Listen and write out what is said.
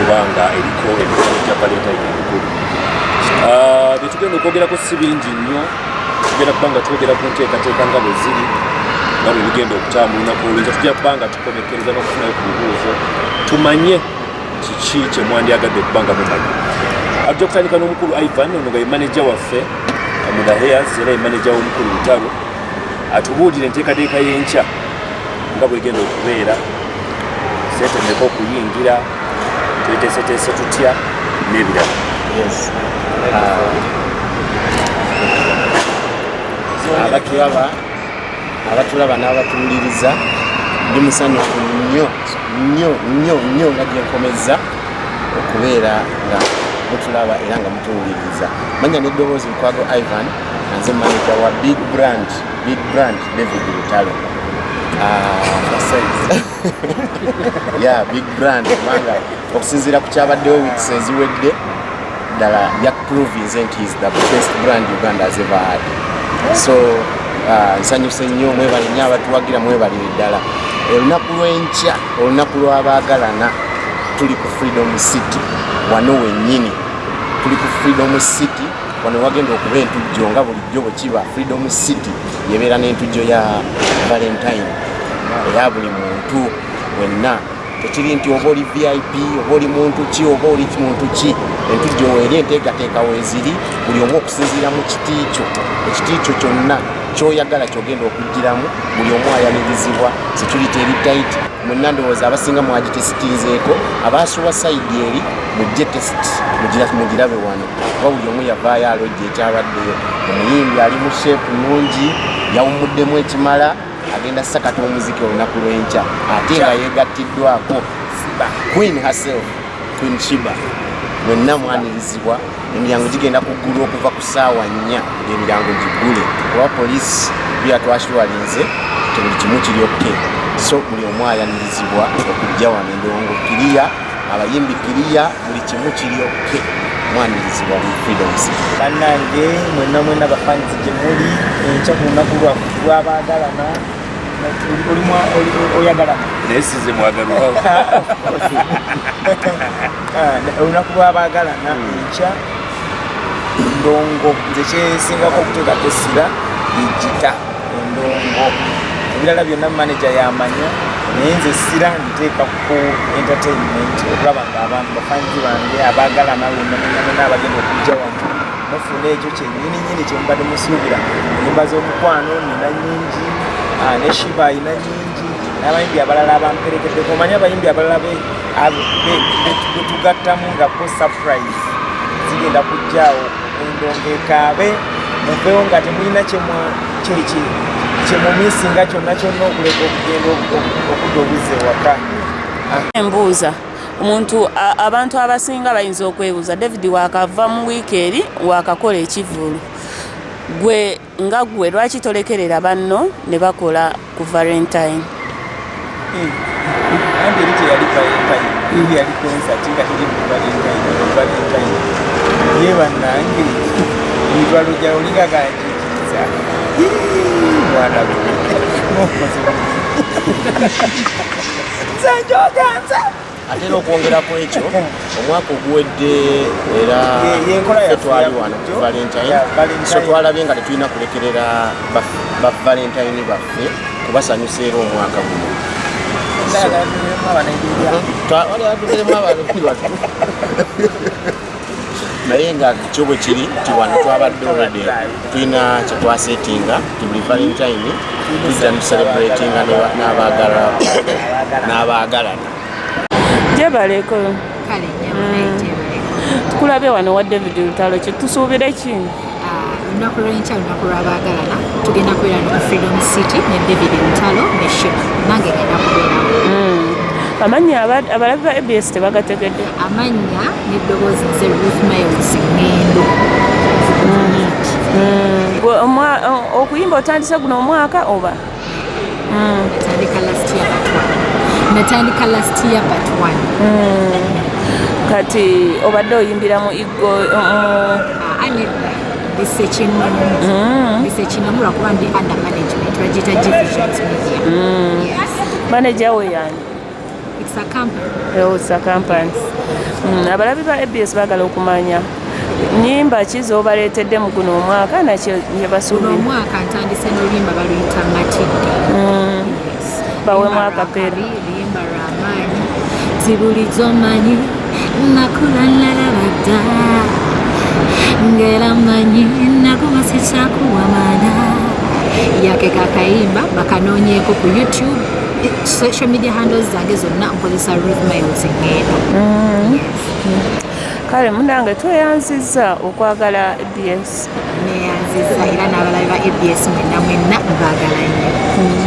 kubanga eriko ebitabo bya Valentine ebikulu. Byetugenda okwogerako si bingi nnyo, tugenda kubanga twogera ku nteekateeka nga bwe ziri nga bwe bigenda okutambula olunaku oluyinza, tujja kubanga tukomekkereza n'okufunayo ku bibuuzo tumanye kiki kye mwandyagadde kubanga mumanyi. Ajja kutandika n'omukulu Ivan, ono nga ye maneja waffe mu The Hairs era ye maneja w'omukulu Lutalo, atubuulire enteekateeka y'enkya nga bwegenda okubeera, seetemeka okuyingira, tweteeseteese tutya n'ebirala. abatulaba n'abatuwuliriza ndi musanyufu nnyo nga gyenkomeza okubeera nga mutulaba era nga mutuwuliriza. Manya n'eddoboozi Lukwago Ivan, nze manaja wa Big Brand David Lutalo. Big Brand kubanga okusinziira ku kyabaddewo weeks eziwedde ddala yakuprovinze nti is the best brand Uganda has ever had. So nsanyuse nnyo, mwebale nnyo abatuwagira, mwebalire ddala. Olunaku lw'enkya, olunaku lw'abaagalana, tuli ku Freedom City wano wennyini. Tuli ku Freedom City wano wagenda okuba entujjo nga bulijjo bwe kiba. Freedom City yebeera n'entujjo ya Valentine eya buli muntu wenna. Tekiri nti oba oli VIP, oba oli muntu ki, oba oli muntu ki. Entujjo weeri enteekateeka weeziri, buli omu okusinziira mu ekitiikyo kyonna kyoyagala kyogenda okugiramu, buli omu ayanirizibwa. Security eri tight, mwenna ndowooza abasinga mwagitesitiizeeko, abaasuwa sayidi eri mujje test mugirabe wano kuba buli omu yavaayo alojja ekyabaddeyo. Omuyimbi ali mu sheepu nnungi, yawumuddemu ekimala, agenda sakata omuziki olunaku lw'enkya ate nga yegattiddwako Queen herself, Queen Shiba. Mwenna mwanirizibwa, emiryango gigenda kuggulwa okuva ku ssaawa 4 ng'emiryango giggule kuba poliisi byatwashuwalinze nti buli kimu kiri okke. So buli omu ayanirizibwa okujja wano Endongo kiriya, abayimbi kiriya, buli kimu kiri okke, mwanirizibwa mu Freedom City. Bannange mwenna bafanzi gye muli, enkya ku lunaku lw'abaagalana oyagala naye size mwagalwawo olunaku lw'abaagalana enkya Endongo, nze kyesingako okuteekako essira digita Endongo. Ebirala byonna maneja yamanya, naye nze essira nditeeka ku entertainment okulaba nga abantu bafanzi bange abaagalana bonna abagenda okujja wano mufuna ekyo kyennyini kye mubadde musuubira. Ennyimba z'omukwano nina nnyingi, ne Shiba ayina nnyingi, n'abayimbi abalala abamperekeddeko. Omanyi abayimbi abalala betugattamu nga bo surprise zigenda kujjaawo. Endongo ekaabe muveewo nga temulina kyemumisinga kyonna okuleka okugenda okudda obuzze waka. Embuuza omuntu, abantu abasinga bayinza okwebuuza, David waakava mu wiiki eri waakakola ekivvulu, gwe lwaki tolekerera banno ne bakola ku Valentine? Andi eri teyali Valentine, yali konsati nga teri mu Valentine. Ye bannange emitwalo gyawe olingaganjikiriza mwana zanjoganza. Ate n'okwongerako ekyo, omwaka oguwedde era twali wano ku Valentine, so twalabye nga tetulina kulekerera ba Valentine baffe kubasanyusa era omwaka guno. Naye nga kyo bwe kiri nti wano twabadde olwedde tulina kye twasetinga nti buli Valentine tujja tucelebratinga n'abaagalana. Jebaleko tukulabe wano wa David Lutalo, kyetusuubire ki? Olunaku lw'enkya, olunaku lw'abaagalana, tugenda kubeera ne Freedom City ne David Lutalo ne Shiba, nange ngenda kubeerawo. Amannya abalabi ba ABS tebagategedde? Amannya n'eddoboozi nze Ruth Miles Ngendo. Okuyimba otandise guno omwaka oba? Natandika last year but 1. Kati obadde oyimbira mu Iggo Bisechinomu lwakuba ndi under management bagiyita G Visions Media. Manager we yani? It's a company. It's a company. Abalabi ba ABS baagala okumanya nnyimba ki z'obaleetedde mu guno omwaka nakyo bye basuubira. Guno omwaka ntandise n'oluyimba baluyita Matidde. Bawemu akapeera. Luyimba lw'amaanyi zibulizo manyi nakula nalaba dda ngera manyi nakuba sikyakuwamana yake kakayimba bakanoonyeeko ku YouTube. Social media handles zange zonna nkozesa Ruth Miles ngendo. Kale munange tweyanzizza okwagala ABS. Neyanzizza era n'abalabi ba ABS mwenna mbaagala nnyo.